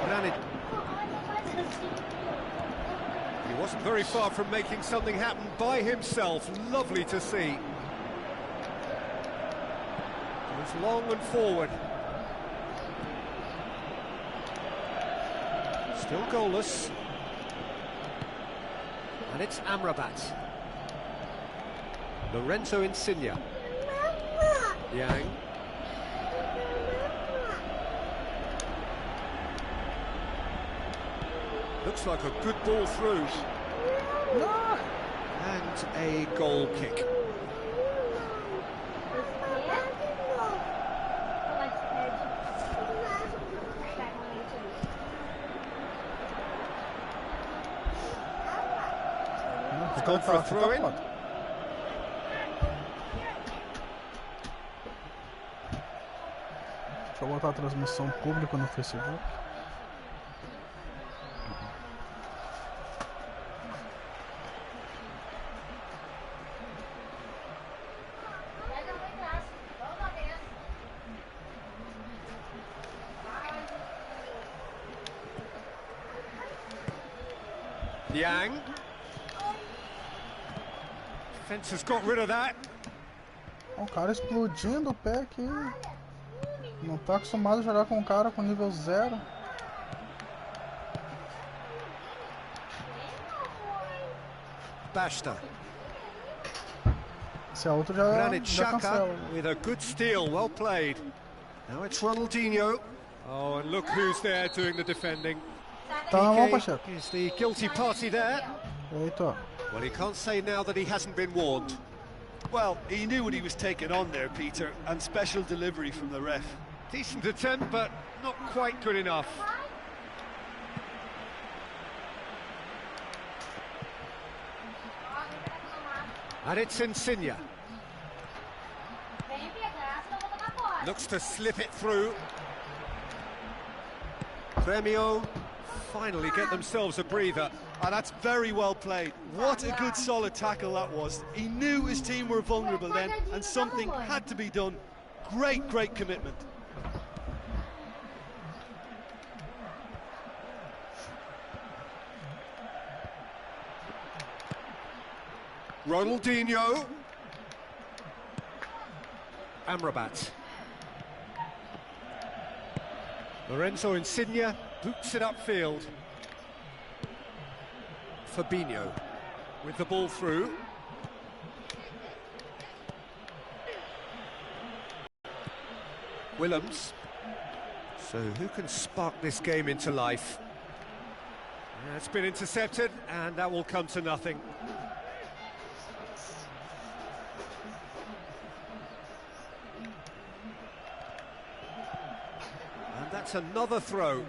Granit. He wasn't very far from making something happen by himself. Lovely to see. Goes long and forward. Still goalless. And it's Amrabat. Lorenzo Insigne. Yang. Looks like a good ball through. And a goal kick. It's gone for a throw-in. Deixa eu botar a transmissão pública no Facebook. Yang. Defense has got rid of that. O cara explodindo o pé aqui. Não tá acostumado a jogar com um cara com nível 0. Basta. Se é outro já, Granit já Xhaka cancela. with a good steal, well played. Now it's Ronaldinho. Oh, and look who's there doing the defending. Tá na mão, PK Pacheco. is the guilty party there. Eita. Well, he can't say now that he hasn't been warned. Well, he knew what he was taking on there, Peter, and special delivery from the ref. Decent attempt, but not quite good enough. And it's Insigne. Looks to slip it through. Premio finally get themselves a breather. And that's very well played. What a good solid tackle that was. He knew his team were vulnerable then, and something had to be done. Great, great commitment. Ronaldinho. Amrabat. Lorenzo Insigne boots it upfield. Fabinho with the ball through. Willems. So who can spark this game into life? It's been intercepted, and that will come to nothing. And that's another throw.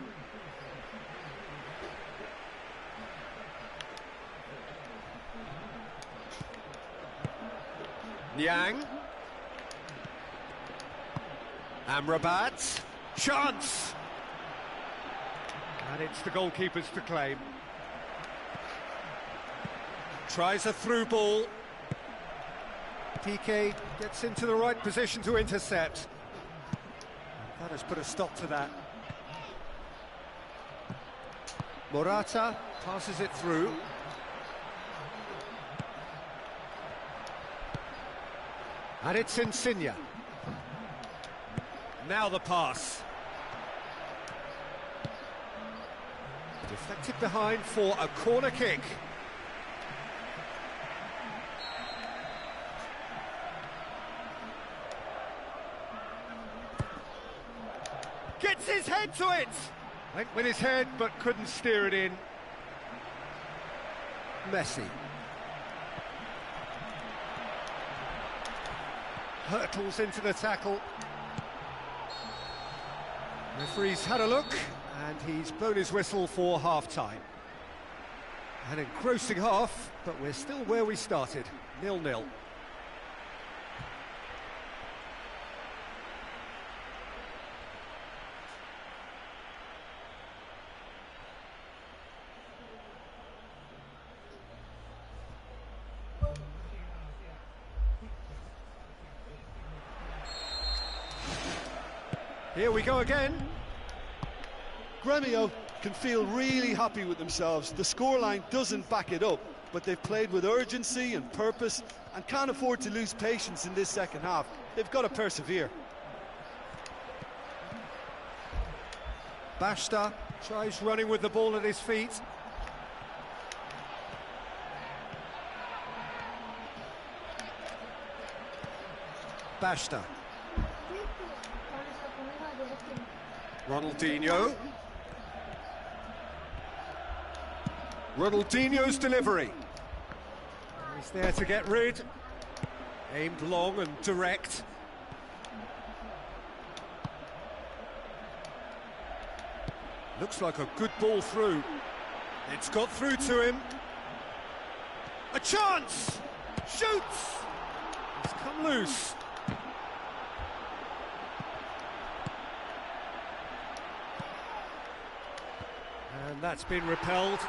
Yang. Amrabat. Chance! And it's the goalkeepers to claim. Tries a through ball. PK gets into the right position to intercept. That has put a stop to that. Morata passes it through. And it's Insigne. Now the pass. Deflected behind for a corner kick. Gets his head to it! Went with his head but couldn't steer it in. Messi. Hurtles into the tackle. Referee's had a look, and he's blown his whistle for half-time. An engrossing half, but we're still where we started, 0-0. Here we go again. Gremio can feel really happy with themselves. The scoreline doesn't back it up, but they've played with urgency and purpose and can't afford to lose patience in this second half. They've got to persevere. Bashta tries running with the ball at his feet. Bashta. Ronaldinho. Ronaldinho's delivery. He's there to get rid. Aimed long and direct. Looks like a good ball through. It's got through to him. A chance! Shoots! It's come loose. And that's been repelled.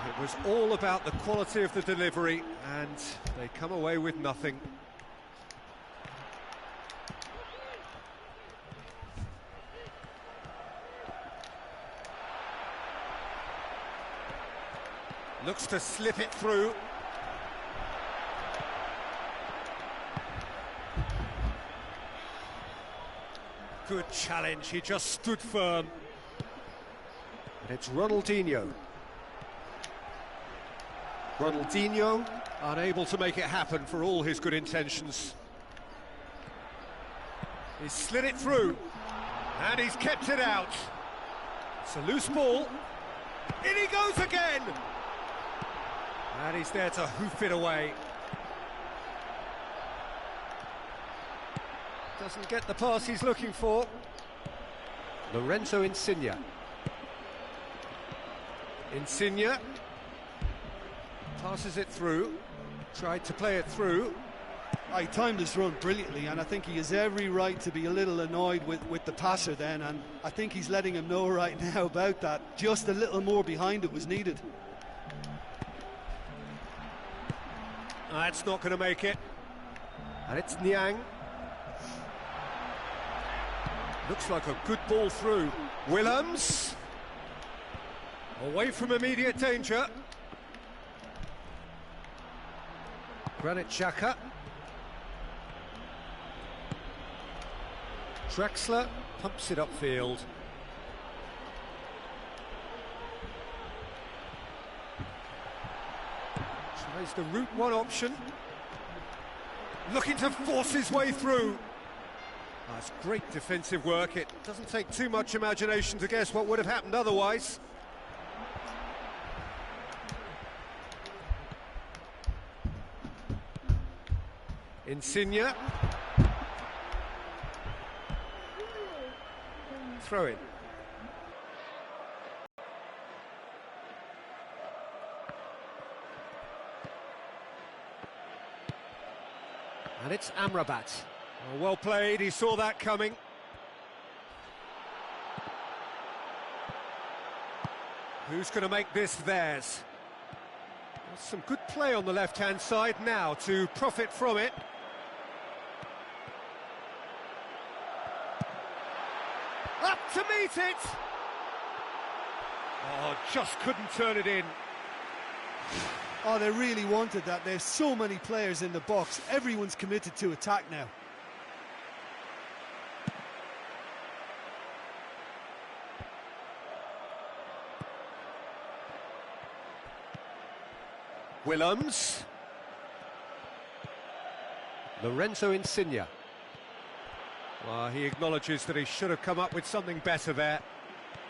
It was all about the quality of the delivery, and they come away with nothing. Looks to slip it through. Good challenge, he just stood firm. And it's Ronaldinho. Ronaldinho unable to make it happen for all his good intentions. He's slid it through, and he's kept it out. It's a loose ball. In he goes again! And he's there to hoof it away. Doesn't get the pass he's looking for. Lorenzo Insigne. Insigne passes it through, tried to play it through. He timed his run brilliantly, and I think he has every right to be a little annoyed with the passer then, and I think he's letting him know right now about that. Just a little more behind it was needed. That's not going to make it. And it's Niang. Looks like a good ball through. Willems. Away from immediate danger. Granit Xhaka. Drexler pumps it upfield. Tries the route one option. Looking to force his way through. That's great defensive work. It doesn't take too much imagination to guess what would have happened otherwise. Insigne. Throw in. And it's Amrabat. Oh, well played, he saw that coming. Who's going to make this theirs? There's some good play on the left-hand side now to profit from it. Up to meet it! Oh, just couldn't turn it in. Oh, they really wanted that. There's so many players in the box. Everyone's committed to attack now. Willems. Lorenzo Insigne. Well, he acknowledges that he should have come up with something better there.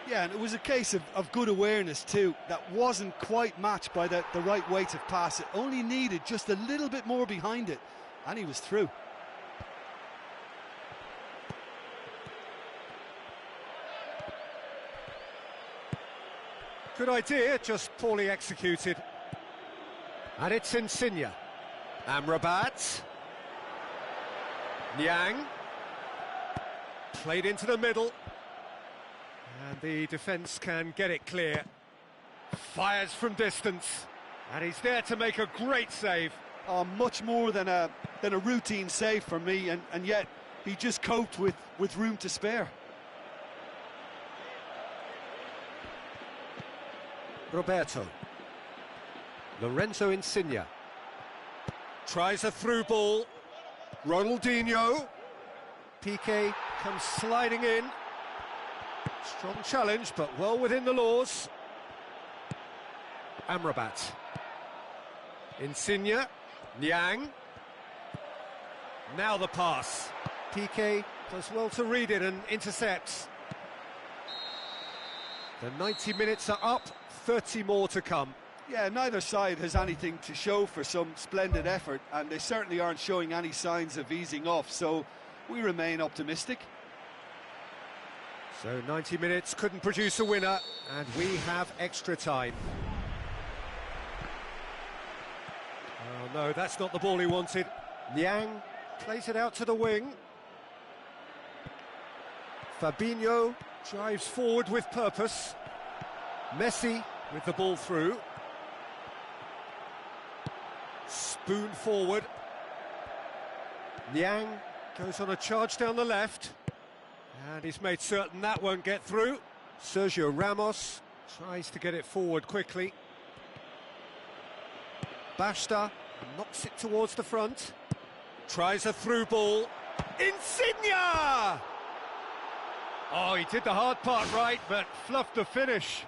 Yeah, and it was a case of good awareness too. That wasn't quite matched by the right weight of pass. It only needed just a little bit more behind it, and he was through. Good idea, just poorly executed. And it's Insigne. Amrabat. Niang. Played into the middle. And the defence can get it clear. Fires from distance. And he's there to make a great save. Oh, much more than a routine save for me, and yet he just coped with room to spare. Roberto. Lorenzo Insigne. Tries a through ball. Ronaldinho. Piqué comes sliding in. Strong challenge, but well within the laws. Amrabat. Insigne. Niang. Now the pass. Piqué does well to read it and intercepts. The 90 minutes are up, 30 more to come. Yeah, neither side has anything to show for some splendid effort, and they certainly aren't showing any signs of easing off, so we remain optimistic. So 90 minutes couldn't produce a winner, and we have extra time. Oh no, that's not the ball he wanted. Niang plays it out to the wing. Fabinho drives forward with purpose. Messi with the ball through. Spoon forward. Niang goes on a charge down the left. And he's made certain that won't get through. Sergio Ramos tries to get it forward quickly. Basta knocks it towards the front. Tries a through ball. Insigne! Oh, he did the hard part right, but fluffed the finish.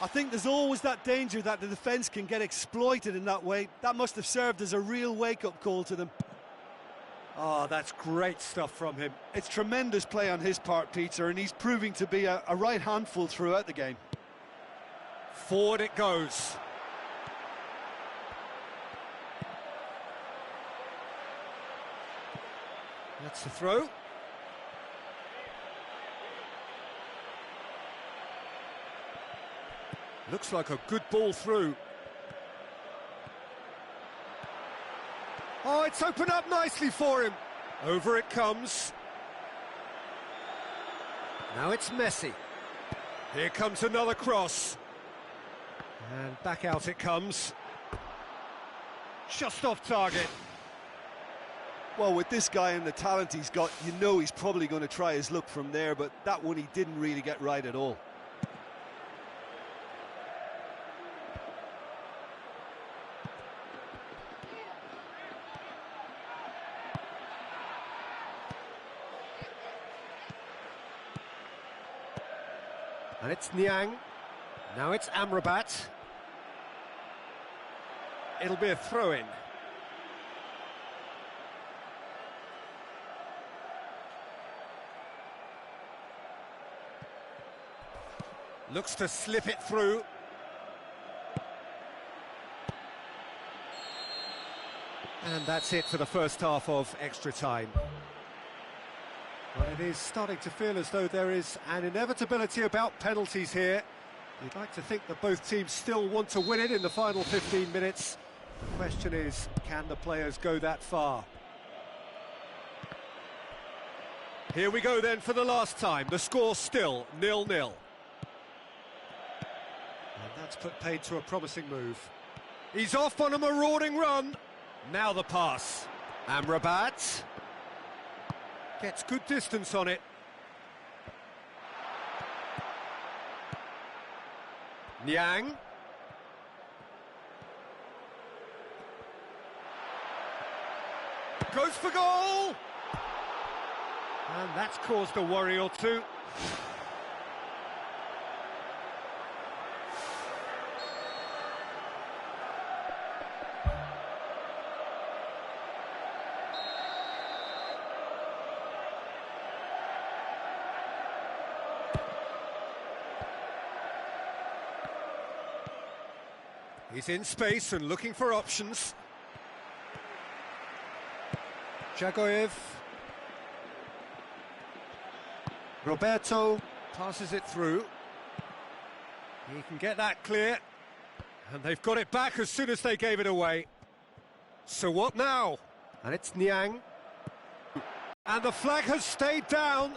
I think there's always that danger that the defence can get exploited in that way. That must have served as a real wake-up call to them. Oh, that's great stuff from him. It's tremendous play on his part, Peter, and he's proving to be a right handful throughout the game. Forward it goes. That's the throw. Looks like a good ball through. Oh, it's opened up nicely for him. Over it comes. Now it's Messi. Here comes another cross. And back out it comes. Just off target. Well, with this guy and the talent he's got, you know he's probably going to try his luck from there, but that one he didn't really get right at all. And it's Niang. Now it's Amrabat. It'll be a throw-in. Looks to slip it through. And that's it for the first half of extra time. Well, it is starting to feel as though there is an inevitability about penalties here. You'd like to think that both teams still want to win it in the final 15 minutes. The question is, can the players go that far? Here we go then for the last time. The score still 0-0. And that's put paid to a promising move. He's off on a marauding run. Now the pass. Amrabat. Gets good distance on it. Niang. Goes for goal! And that's caused a worry or two. He's in space and looking for options. Jagoev. Roberto passes it through. He can get that clear. And they've got it back as soon as they gave it away. So what now? And it's Niang. And the flag has stayed down.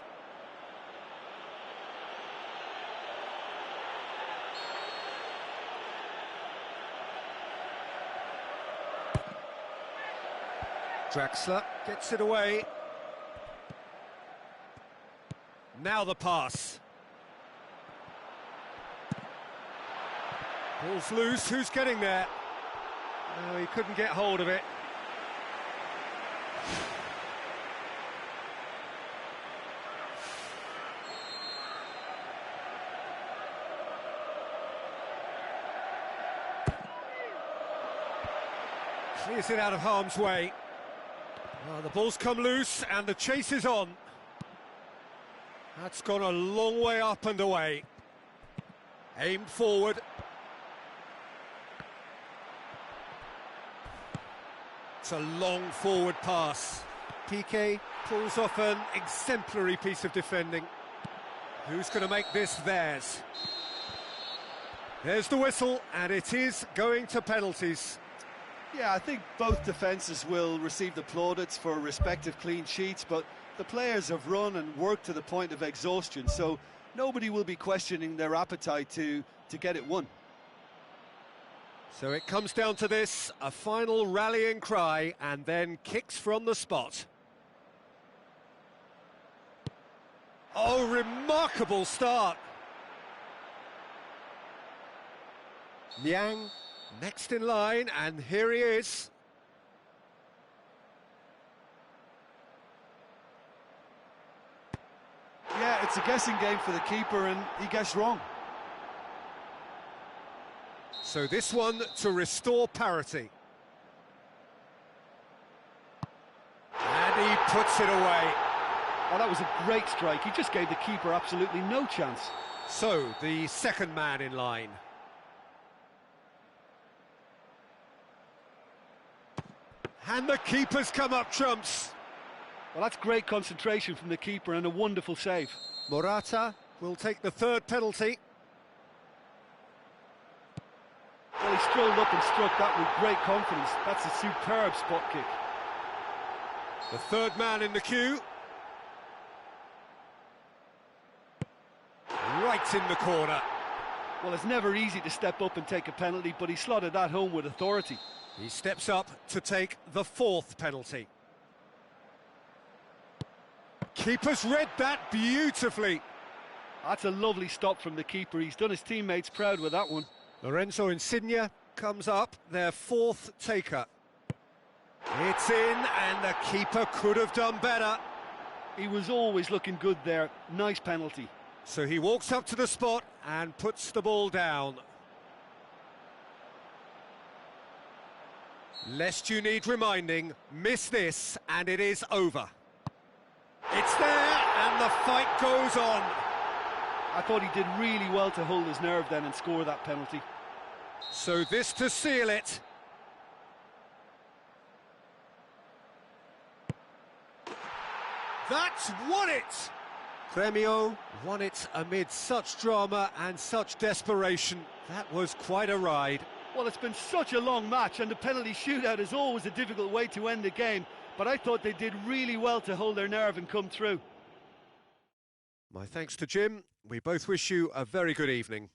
Draxler gets it away. Now the pass. Ball's loose, who's getting there? Oh, he couldn't get hold of it. Clears it out of harm's way. Oh, the ball's come loose and the chase is on. That's gone a long way up and away. Aimed forward. It's a long forward pass. Piqué pulls off an exemplary piece of defending. Who's going to make this theirs? There's the whistle, and it is going to penalties. Yeah, I think both defences will receive the plaudits for respective clean sheets, but the players have run and worked to the point of exhaustion, so nobody will be questioning their appetite to get it won. So it comes down to this, a final rallying cry, and then kicks from the spot. Oh, remarkable start. Niang, next in line, and here he is. Yeah, it's a guessing game for the keeper, and he gets wrong. So this one to restore parity. And he puts it away. Oh, that was a great strike. He just gave the keeper absolutely no chance. So, the second man in line. And the keeper's come up trumps. Well, that's great concentration from the keeper and a wonderful save. Morata will take the third penalty. Well, he strolled up and struck that with great confidence. That's a superb spot kick. The third man in the queue. Right in the corner. Well, it's never easy to step up and take a penalty, but he slotted that home with authority. He steps up to take the fourth penalty. Keeper's read that beautifully. That's a lovely stop from the keeper. He's done his teammates proud with that one. Lorenzo Insigne comes up, their fourth taker. It's in, and the keeper could have done better. He was always looking good there. Nice penalty. So he walks up to the spot and puts the ball down. Lest you need reminding, miss this and it is over. It's there and the fight goes on. I thought he did really well to hold his nerve then and score that penalty. So this to seal it. That's won it! Gremio won it amid such drama and such desperation. That was quite a ride. Well, it's been such a long match, and the penalty shootout is always a difficult way to end the game, but I thought they did really well to hold their nerve and come through. My thanks to Jim. We both wish you a very good evening.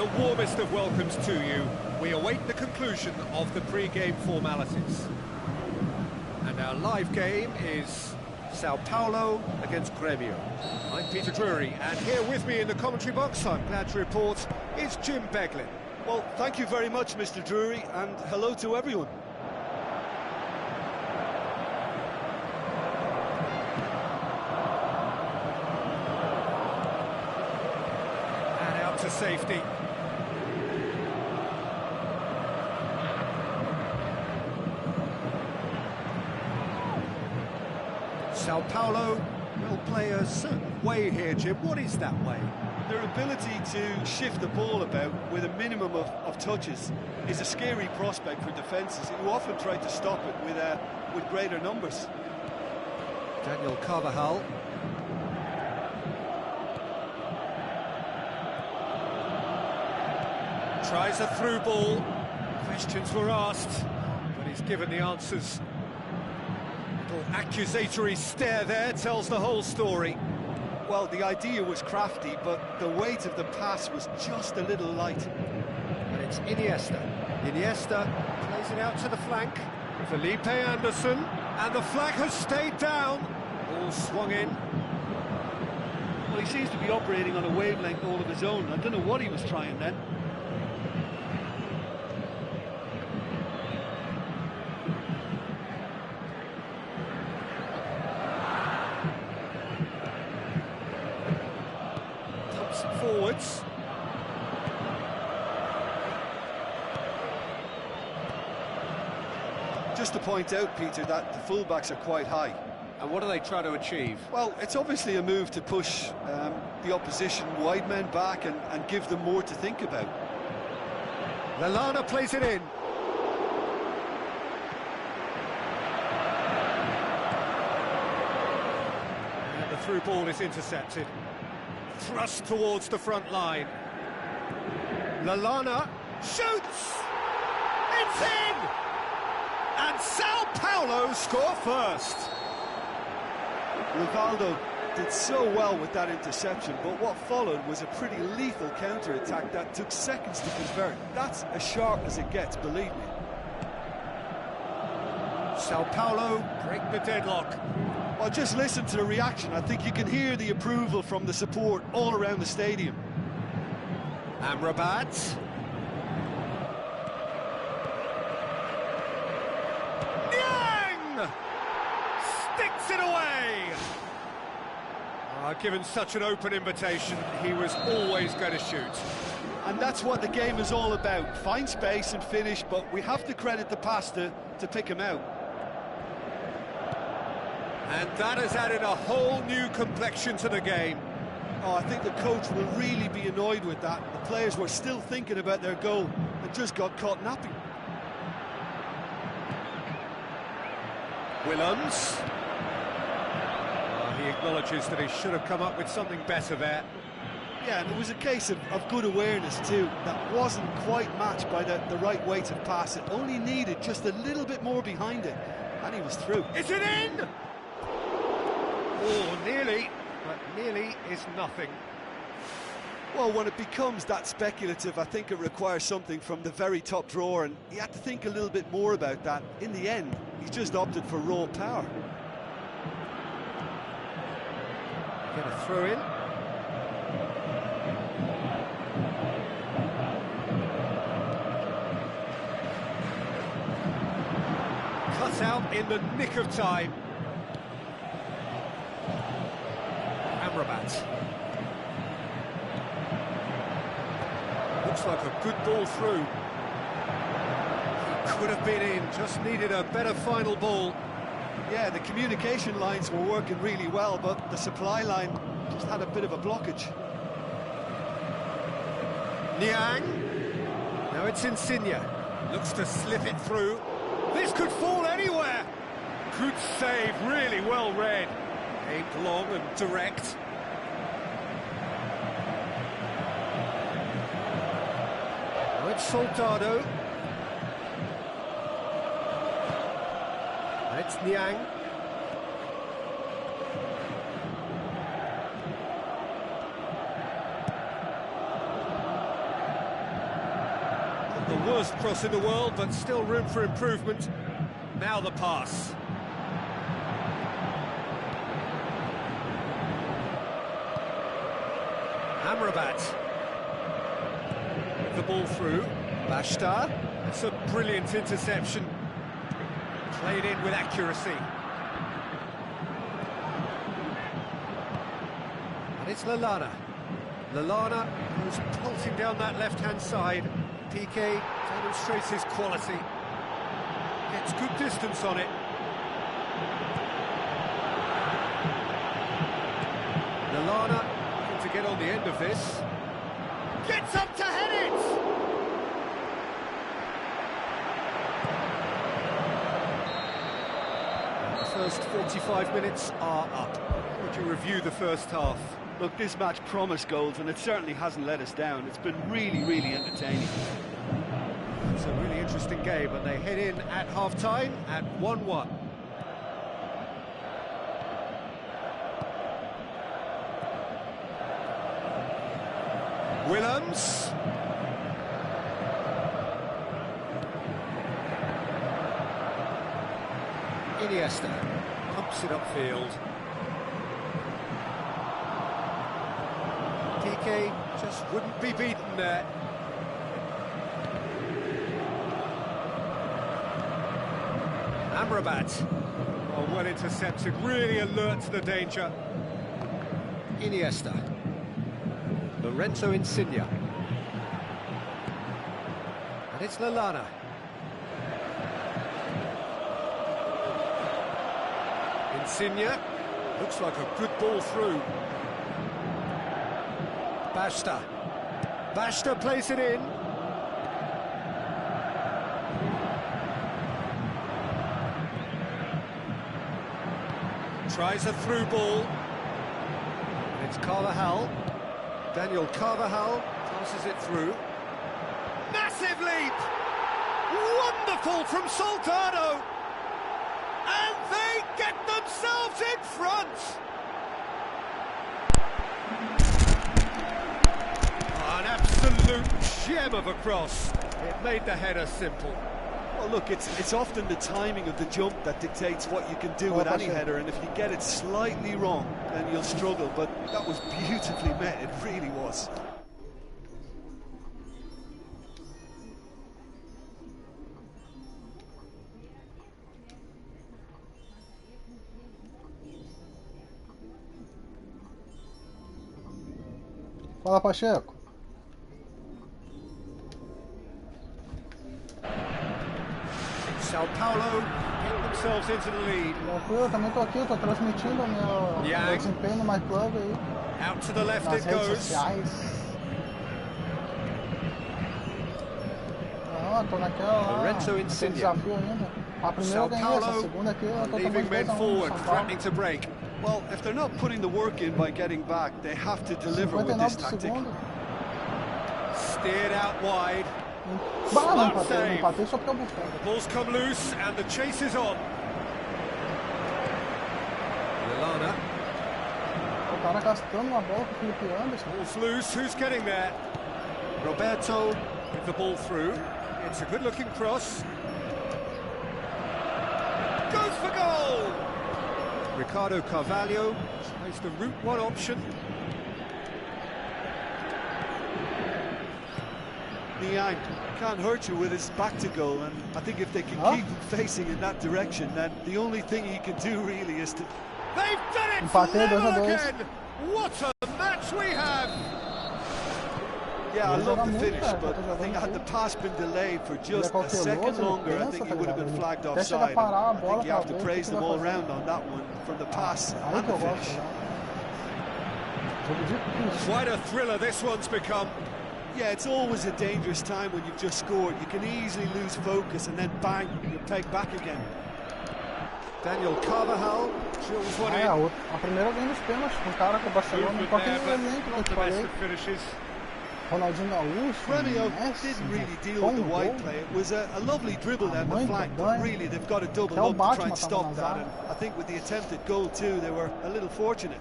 The warmest of welcomes to you. We await the conclusion of the pre-game formalities. And our live game is Sao Paulo against Grêmio. I'm Peter Drury, and here with me in the commentary box, I'm glad to report, is Jim Beglin. Well, thank you very much, Mr. Drury, and hello to everyone. to safety. Sao Paulo will play a certain way here, Jim. What is that way? Their ability to shift the ball about with a minimum of touches is a scary prospect for defences who often try to stop it with greater numbers. Daniel Carvajal. Tries a through ball. Questions were asked, but he's given the answers. Little accusatory stare there tells the whole story. Well, the idea was crafty, but the weight of the pass was just a little light. And it's Iniesta. Iniesta plays it out to the flank. Felipe Anderson, and the flag has stayed down. Ball swung in. Well, he seems to be operating on a wavelength all of his own. I don't know what he was trying then. Forwards. Just to point out, Peter, that the fullbacks are quite high. And what do they try to achieve? Well, it's obviously a move to push the opposition wide men back and give them more to think about. Lallana plays it in. And the through ball is intercepted. Thrust towards the front line. Lallana shoots! It's in! And Sao Paulo score first. Rivaldo did so well with that interception, but what followed was a pretty lethal counter-attack that took seconds to convert. That's as sharp as it gets, believe me. Sao Paulo break the deadlock. Well, just listen to the reaction. I think you can hear the approval from the support all around the stadium. Amrabat. Niang! Sticks it away! Given such an open invitation, he was always going to shoot. And that's what the game is all about. Find space and finish, but we have to credit the pass to pick him out. And that has added a whole new complexion to the game. Oh, I think the coach will really be annoyed with that. The players were still thinking about their goal and just got caught napping. Willems. He acknowledges that he should have come up with something better there. Yeah, and it was a case of good awareness too. That wasn't quite matched by the right weight of pass. It only needed just a little bit more behind it, and he was through. Is it in? Oh, nearly, but nearly is nothing. Well, when it becomes that speculative, I think it requires something from the very top drawer, and he had to think a little bit more about that. In the end, he's just opted for raw power. Get a throw in. Cut out in the nick of time. Amrabat. Looks like a good ball through. He could have been in, just needed a better final ball. Yeah, the communication lines were working really well, but the supply line just had a bit of a blockage. Niang. Now it's Insigne. Looks to slip it through. This could fall anywhere. Good save, really well read. Aimed long and direct. Now it's Soldado. It's Niang. Not the worst cross in the world, but still room for improvement. Now the pass. Amrabat. With the ball through. Bashta. It's a brilliant interception. Played in with accuracy. And it's Lallana. Lallana, who's pulsing down that left-hand side. Piqué demonstrates his quality. Gets good distance on it. Lallana looking to get on the end of this. Gets up to head it! The first 45 minutes are up. How would you review the first half? Look, this match promised goals, and it certainly hasn't let us down. It's been really, really entertaining. It's a really interesting game, and they head in at half-time at 1-1. Willems. Iniesta pumps it upfield. Piqué just wouldn't be beaten there. Amrabat. Oh, well intercepted, really alert to the danger. Iniesta. Lorenzo Insigne. And it's Lallana. Insigne. Looks like a good ball through. Basta. Basta plays it in. Tries a through ball. It's Carvajal. Daniel Carvajal passes it through. Massive leap! Wonderful from Soldado! And they get themselves in front! Oh, an absolute gem of a cross. It made the header simple. Well, look, it's often the timing of the jump that dictates what you can do with any header, and if you get it slightly wrong, then you'll struggle, but that was beautifully met, it really was. Fala, Pacheco. Sao Paulo get themselves into the lead. Tranquilo, também tô aqui, tô transmitindo meu desempenho no My Club aí. Out to the left Nas it redes goes. sociais. Ah, tô naquela lá, Lorenzo naquele Insigne. desafio ainda. A primeira Sao eu ganhei, essa Paulo segunda aqui eu tô leaving tomando men 2 a 1 forward, no São Paulo. threatening to break. Well, if they're not putting the work in by getting back, they have to deliver with 59 this do tactic. segundo. Steered out wide. Bah, não Smart save. empatei só porque eu busquei. Ball's come loose and the chase is on. Lallana. O cara gastando uma bola com o Felipe Anderson. Ball's loose, who's getting there? Roberto with the ball through. It's a good looking cross. Goes for goal! Ricardo Carvalho plays the route one option. Niang can't hurt you with his back to goal, and I think if they can keep facing in that direction, then the only thing he can do really is to... They've done it! Empatei 2 a 2. Again. What a match we have! Yeah, I love the muito, finish, cara, but tô I think jogando had the pass been delayed for just Ele é a second cauteloso, ele longer, I pensa, think he tá would have ligado? been Ele flagged até chega a offside. parar a I bola think you pra have to ver o praise que them vai all fazer. round on that one, from the pass Aí and que the eu gosto, finish. né? Jogo difícil. Quite a thriller this one's become. Yeah, it's always a dangerous time when you've just scored. You can easily lose focus and then bang, you're pegged back again. Daniel Carvajal drills one in. A primeira eu ganhei nos pênaltis com o cara com o Barcelona. Movement Qual que there, é o but elenco que eu not te the best falei? of finishes. Ronaldinho Gaúcho, Premio Messi, didn't really deal with the wide play. It was a lovely dribble down the flank, but really they've got to double up to try and stop that. And I think with the attempted goal too, they were a little fortunate.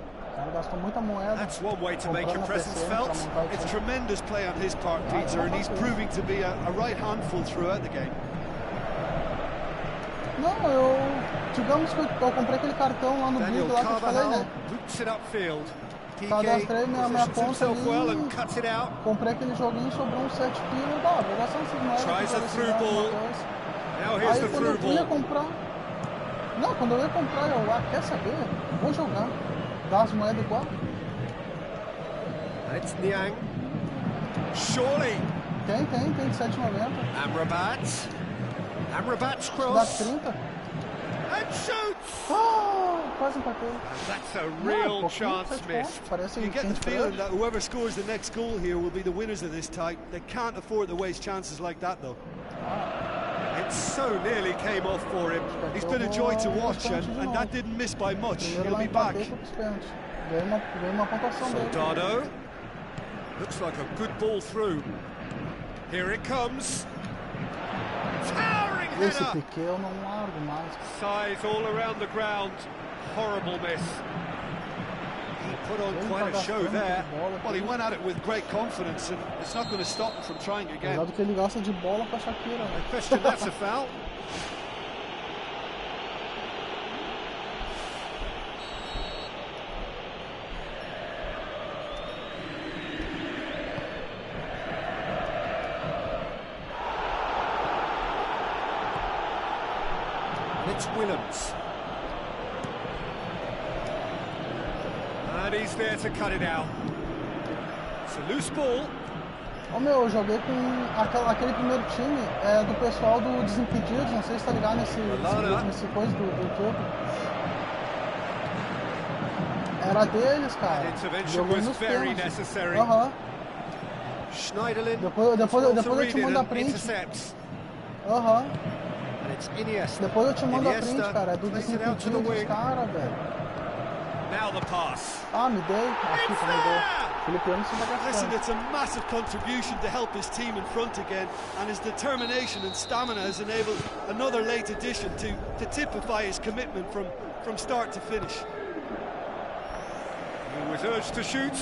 Gastou muita moeda. That's one way to make your comprando a presence PCN felt. pra montar o It's time. tremendous play on his part, Peter, and he's proving to be a right handful throughout the game. Não, digamos que eu comprei aquele cartão lá no Daniel Blue lá que eu te falei, Carvajal né? boots it upfield. Cadastrei minha Positions conta himself well ali, and cuts it out. comprei aquele joguinho, sobrou uns 7 quilos, vou gastar esses moedas. Tries a through ball. Now Aí here's the quando through eu ia ball. comprar... Não, quando eu ia comprar, quer saber? Vou jogar. Dá as moedas igual. It's Niang. Surely. Tem de 7,90. Amrabat's Dá cross. 30. And shoots! Quase empatei. And that's a real chance missed. Parece You get the feeling that whoever scores the next goal here will be the winners of this tie. They can't afford to waste chances like that, though. It so nearly came off for him. He's been a joy to watch, and that didn't miss by much. He'll be back. Ganhei uma pontuação dele. Soldado. Looks like a good ball through. Here it comes. Towering Esse header. Piquet eu não largo mais. Size all around the ground. Horrible miss. He put on quite a show there. Well, he went at it with great confidence, and it's not going to stop him from trying again. Cuidado que ele gosta de bola com a Shakira. I question that's a foul. And it's Willems. And he's there to cut it out. It's a loose ball. Ô meu, eu joguei com aquele primeiro time do pessoal do Desimpedidos, não sei se tá ligado nesse coisa do YouTube. Era deles, cara. Intervention was very necessary. Schneiderlin. Depois eu te mando a print. And it's Iniesta. Depois eu te mando a print, cara. É do Desimpedidos, cara, velho. Now the pass. Me dei. Aqui, tá, me deu. Filipiano se vai Listen, it's a massive contribution to help his team in front again, and his determination and stamina has enabled another late addition to typify his commitment from start to finish. He was urged to shoot,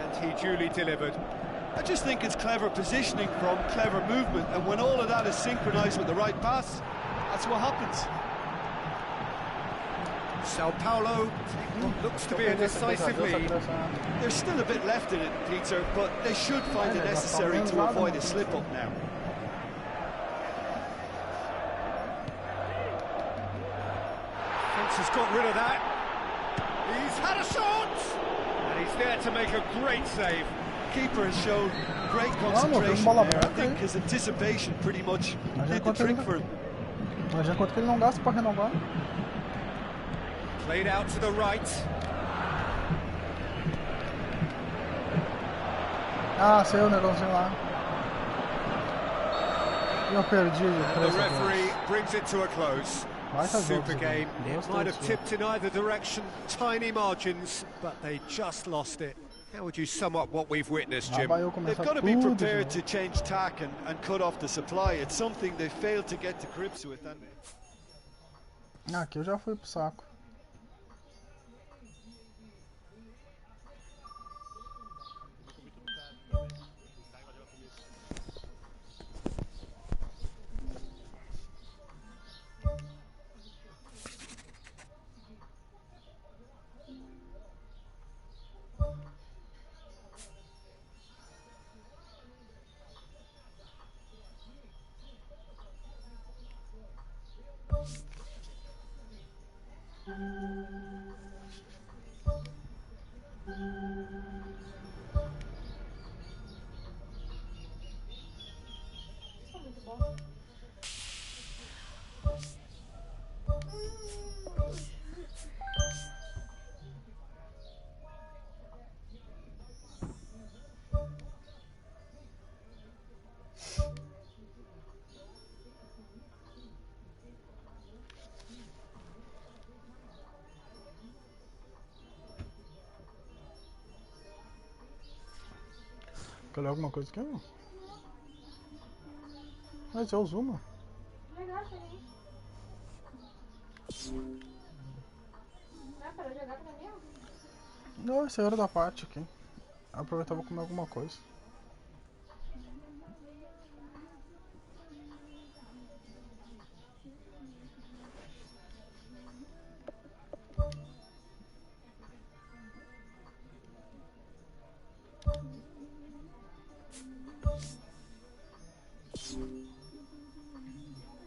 and he duly delivered. I just think it's clever positioning from clever movement, and when all of that is synchronised with the right pass, that's what happens. Sao Paulo what looks to be a decisive lead. There's still a bit left in it, Peter, but they should find it necessary to avoid a slip-up now. Fence has got rid of that. He's had a shot! And he's there to make a great save. Keeper has shown great concentration there. I think his anticipation pretty much did the trick for him. Mas já conta que ele não gasta para renovar. Played out to the right. Saiu o negócio lá. Eu perdi de 3 The referee brings it to a close. Super game. It might have tipped in either direction, tiny margins, but they just lost it. How would you sum up what we've witnessed, Jim? They've got to be prepared to change tack and cut off the supply. It's something they failed to get to grips with. Aqui eu já fui pro saco. Quer ler alguma coisa aqui? Mas é o Zuma. Legal, cheguei. Parou de jogar pra mim? Não, essa é a hora da parte aqui. Aproveitar pra comer alguma coisa.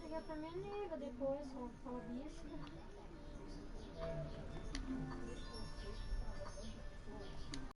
Ligar pra minha nega depois, ó, fala disso.